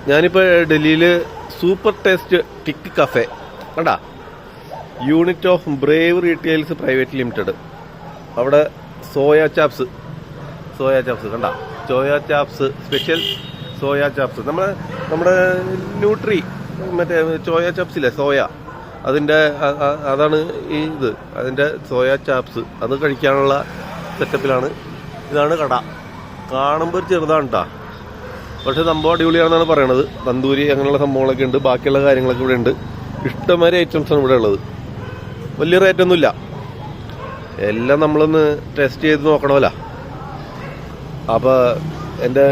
ഞാനിപ്പോൾ ഡൽഹിയിൽ super taste tick cafe കണ്ടാ, unit of Brave retails private limited. അവിടെ സോയാ ചാപ്സ് കണ്ടാ, soya chops, special soya chops. നമ്മുടെ ന്യൂട്രി മറ്റേ സോയാ ചാപ്സ് ഇല്ലേ, സോയ, അതാണ് അതിൻ്റെ സോയാ ചാപ്സ്. അത് കഴിക്കാനുള്ള സെറ്റപ്പിലാണ്. ഇതാണ് കട. കാണുമ്പോൾ ഒരു ചെറുതാണ് കേട്ടോ, പക്ഷെ സംഭവം അടിപൊളിയാണെന്നാണ് പറയണത്. തന്തൂരി അങ്ങനെയുള്ള സംഭവങ്ങളൊക്കെ ഉണ്ട്, ബാക്കിയുള്ള കാര്യങ്ങളൊക്കെ ഇവിടെ ഉണ്ട്. ഇഷ്ടംമാതിരി ഐറ്റംസാണ് ഇവിടെ ഉള്ളത്. വലിയ റേറ്റൊന്നുമില്ല, എല്ലാം നമ്മളൊന്ന് ടെസ്റ്റ് ചെയ്ത് നോക്കണമല്ലോ. അപ്പോൾ എൻ്റെ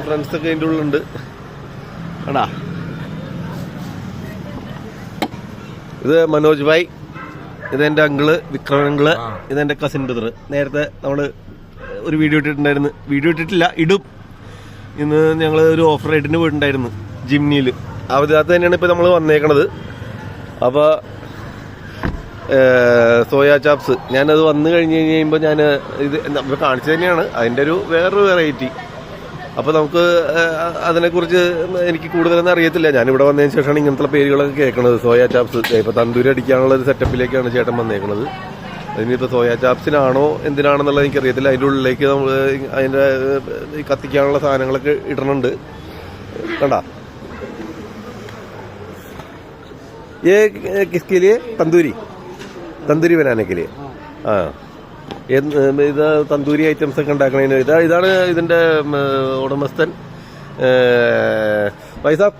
ഫ്രണ്ട്സൊക്കെ അതിൻ്റെ ഉള്ളിലുണ്ട് ആടാ. ഇത് മനോജ് ഭായ്, ഇതെൻ്റെ അങ്കിള് വിക്രം അങ്കിള്, ഇതെൻ്റെ കസിൻ ബ്രദർ. നേരത്തെ നമ്മൾ ഒരു വീഡിയോ ഇട്ടിട്ടില്ല, ഇടും. ഇന്ന് ഞങ്ങൾ ഒരു ഓഫ് റൈഡിന് പോയിട്ടുണ്ടായിരുന്നു ജിംനിയിൽ. അതിനകത്ത് തന്നെയാണ് ഇപ്പോൾ നമ്മൾ വന്നേക്കണത്. അപ്പോൾ സോയാ ചാപ്സ് ഞാനത് വന്നു കഴിയുമ്പോൾ ഞാൻ ഇത് നമ്മൾ കാണിച്ചു തന്നെയാണ്, അതിൻ്റെ ഒരു വേറൊരു വെറൈറ്റി. അപ്പോൾ നമുക്ക് അതിനെക്കുറിച്ച് എനിക്ക് കൂടുതലൊന്നും അറിയത്തില്ല. ഞാനിവിടെ വന്നതിന് ശേഷമാണ് ഇങ്ങനത്തെ പേരുകളൊക്കെ കേൾക്കുന്നത്. സോയാ ചാപ്സ് ഇപ്പോൾ തന്തൂരി അടിക്കാനുള്ള ഒരു സെറ്റപ്പിലേക്കാണ് ചേട്ടൻ വന്നേക്കുന്നത്. അതിനിപ്പോൾ സോയാ ചാപ്സിനാണോ എന്തിനാണെന്നുള്ളത് എനിക്കറിയത്തില്ല. അതിൻ്റെ ഉള്ളിലേക്ക് നമ്മൾ അതിൻ്റെ കത്തിക്കാനുള്ള സാധനങ്ങളൊക്കെ ഇടണുണ്ട് കണ്ടാ. ये किसके लिए? തന്തൂരി बनाने के लिए. ഇത് തന്തൂരി ഐറ്റംസ് ഒക്കെ ഉണ്ടാക്കണതിന് ഇതാണ് ഇതിന്റെ ഉടമസ്ഥൻ. भाई साहब,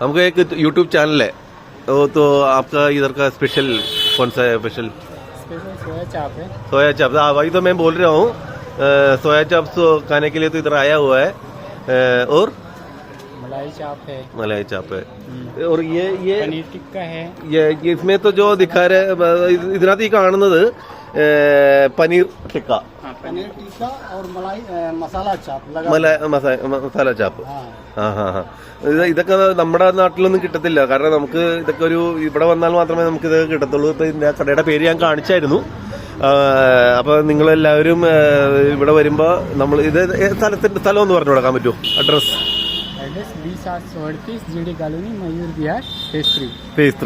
हमको एक यूट्यूब चैनल है, तो आपका इधर का स्पेशल कौन सा है? स्पेशल सोया चाप. हाँ, वही तो मैं बोल रहा हूँ. सोया चाप खाने के लिए तो इधर आया हुआ है. और मलाई चाप है. और ये पनीर टिक्का है. ये इसमें तो जो दिखा रहे ഇതിനകത്ത് ഈ കാണുന്നത് പനീർ ടിക്ക, पनीर टिक्का और मलाई मसाला चाप. മസാല ചാപ്പ്. ഇതൊക്കെ നമ്മുടെ നാട്ടിലൊന്നും കിട്ടത്തില്ല. കാരണം നമുക്ക് ഇതൊക്കെ ഇവിടെ വന്നാൽ മാത്രമേ നമുക്ക് ഇത് കിട്ടത്തുള്ളൂ. ഇപ്പൊ ഇതിന്റെ കടയുടെ പേര് ഞാൻ കാണിച്ചായിരുന്നു. അപ്പൊ നിങ്ങളെല്ലാവരും ഇവിടെ വരുമ്പോ നമ്മൾ ഇത് സ്ഥലം ഒന്ന് പറഞ്ഞു കൊടുക്കാൻ പറ്റുമോ? അഡ്രസ്? ഫേസ്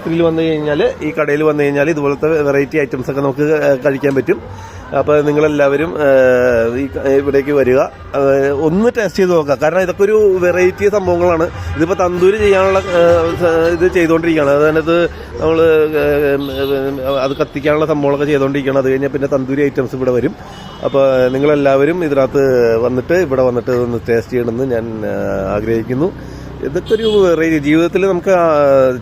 3 വന്നു കഴിഞ്ഞാൽ, ഈ കടയിൽ വന്നു കഴിഞ്ഞാൽ ഇതുപോലത്തെ വെറൈറ്റി ഐറ്റംസ് ഒക്കെ നമുക്ക് കഴിക്കാൻ പറ്റും. അപ്പോൾ നിങ്ങളെല്ലാവരും ഇവിടേക്ക് വരിക, ഒന്ന് ടേസ്റ്റ് ചെയ്ത് നോക്കുക. കാരണം ഇതൊക്കെ ഒരു വെറൈറ്റി സംഭവങ്ങളാണ്. ഇതിപ്പോൾ തന്തൂരി ചെയ്യാനുള്ള ഇത് ചെയ്തുകൊണ്ടിരിക്കുകയാണ്. അതിനകത്ത് നമ്മൾ അത് കത്തിക്കാനുള്ള സംഭവങ്ങളൊക്കെ ചെയ്തുകൊണ്ടിരിക്കുകയാണ്. അത് കഴിഞ്ഞാൽ പിന്നെ തന്തൂരി ഐറ്റംസ് ഇവിടെ വരും. അപ്പോൾ നിങ്ങളെല്ലാവരും ഇതിനകത്ത് ഇവിടെ വന്നിട്ട് ഒന്ന് ടേസ്റ്റ് ചെയ്യണമെന്ന് ഞാൻ ആഗ്രഹിക്കുന്നു. ഇതൊക്കെ ഒരു ജീവിതത്തിൽ നമുക്ക്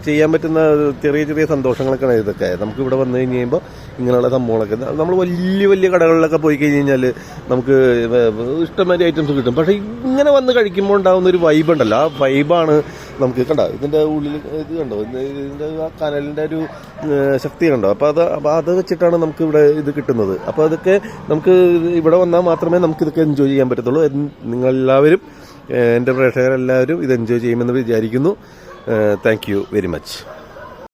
ചെയ്യാൻ പറ്റുന്ന ചെറിയ ചെറിയ സന്തോഷങ്ങളൊക്കെയാണ് ഇതൊക്കെ. നമുക്ക് ഇവിടെ വന്നു കഴിഞ്ഞ് കഴിയുമ്പോൾ ഇങ്ങനെയുള്ള സംഭവങ്ങളൊക്കെ നമ്മൾ വലിയ കടകളിലൊക്കെ പോയി കഴിഞ്ഞ് കഴിഞ്ഞാൽ നമുക്ക് ഇഷ്ടംമാതിരി ഐറ്റംസ് കിട്ടും. പക്ഷേ ഇങ്ങനെ വന്ന് കഴിക്കുമ്പോൾ ഉണ്ടാകുന്ന ഒരു വൈബ് ഉണ്ടല്ലോ, ആ വൈബാണ് നമുക്ക് കണ്ടോ. ഇതിൻ്റെ ഉള്ളിൽ ഇത് കണ്ടോ, ഇതിൻ്റെ ആ കനലിൻ്റെ ഒരു ശക്തി കണ്ടോ. അപ്പോൾ അത് വെച്ചിട്ടാണ് നമുക്ക് ഇവിടെ ഇത് കിട്ടുന്നത്. അപ്പോൾ അതൊക്കെ നമുക്ക് ഇവിടെ വന്നാൽ മാത്രമേ നമുക്കിതൊക്കെ എൻജോയ് ചെയ്യാൻ പറ്റത്തുള്ളൂ. നിങ്ങളെല്ലാവരും, എൻ്റെ പ്രേക്ഷകരെല്ലാവരും ഇത് എൻജോയ് ചെയ്യുമെന്ന് വിചാരിക്കുന്നു. Thank you very much.